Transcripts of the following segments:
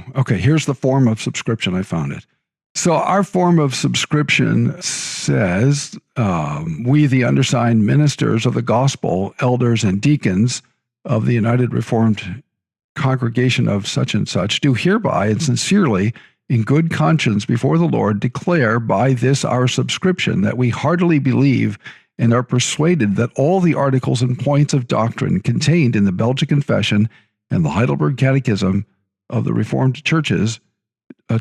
go. Okay, here's the form of subscription. I found it. So our form of subscription says, we, the undersigned ministers of the gospel, elders and deacons of the United Reformed Congregation of such and such, do hereby and sincerely, in good conscience before the Lord, declare by this our subscription that we heartily believe and are persuaded that all the articles and points of doctrine contained in the Belgian Confession and the Heidelberg Catechism of the Reformed Churches,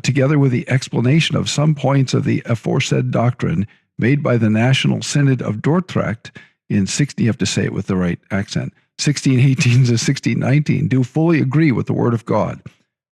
together with the explanation of some points of the aforesaid doctrine made by the National Synod of Dordrecht in you have to say it with the right accent, 1618 to 1619, do fully agree with the Word of God.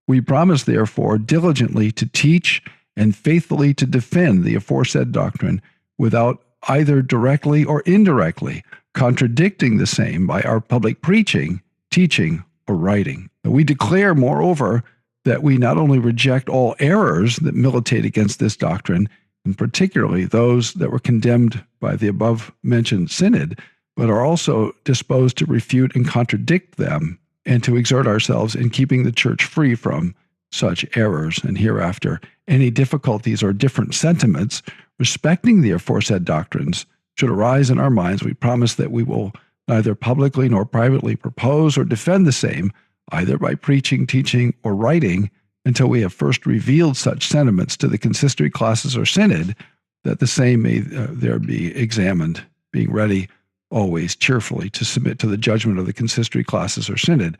We promise, therefore, diligently to teach and faithfully to defend the aforesaid doctrine without either directly or indirectly contradicting the same by our public preaching, teaching, or writing. We declare, moreover, that we not only reject all errors that militate against this doctrine, and particularly those that were condemned by the above-mentioned synod, but are also disposed to refute and contradict them and to exert ourselves in keeping the church free from such errors. And hereafter, any difficulties or different sentiments respecting the aforesaid doctrines should arise in our minds, we promise that we will neither publicly nor privately propose or defend the same, either by preaching, teaching, or writing, until we have first revealed such sentiments to the consistory classes or synod, that the same may there be examined, being ready always cheerfully to submit to the judgment of the consistory classes or synod,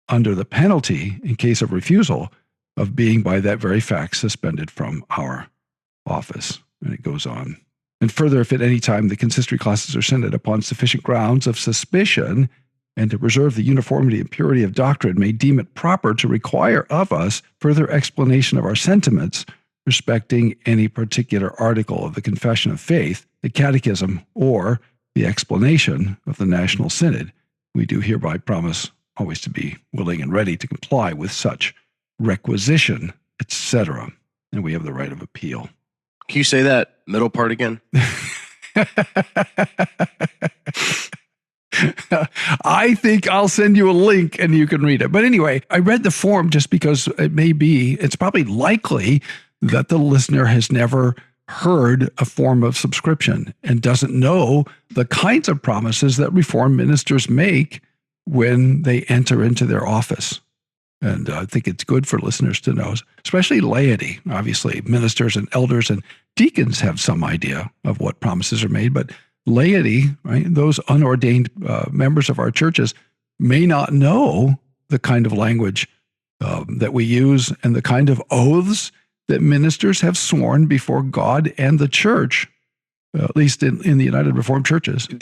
under the penalty, in case of refusal, of being by that very fact suspended from our office. And it goes on. And further, if at any time the consistory classes or synod, upon sufficient grounds of suspicion, and to preserve the uniformity and purity of doctrine, may deem it proper to require of us further explanation of our sentiments respecting any particular article of the Confession of Faith, the Catechism, or the explanation of the National Synod, we do hereby promise always to be willing and ready to comply with such requisition, etc. And we have the right of appeal. Can you say that middle part again? I think I'll send you a link and you can read it. But anyway, I read the form just because it's probably likely that the listener has never heard a form of subscription and doesn't know the kinds of promises that Reformed ministers make when they enter into their office. And I think it's good for listeners to know, especially laity. Obviously, ministers and elders and deacons have some idea of what promises are made, but laity, right, those unordained members of our churches may not know the kind of language that we use and the kind of oaths that ministers have sworn before God and the church, at least in the United Reformed Churches.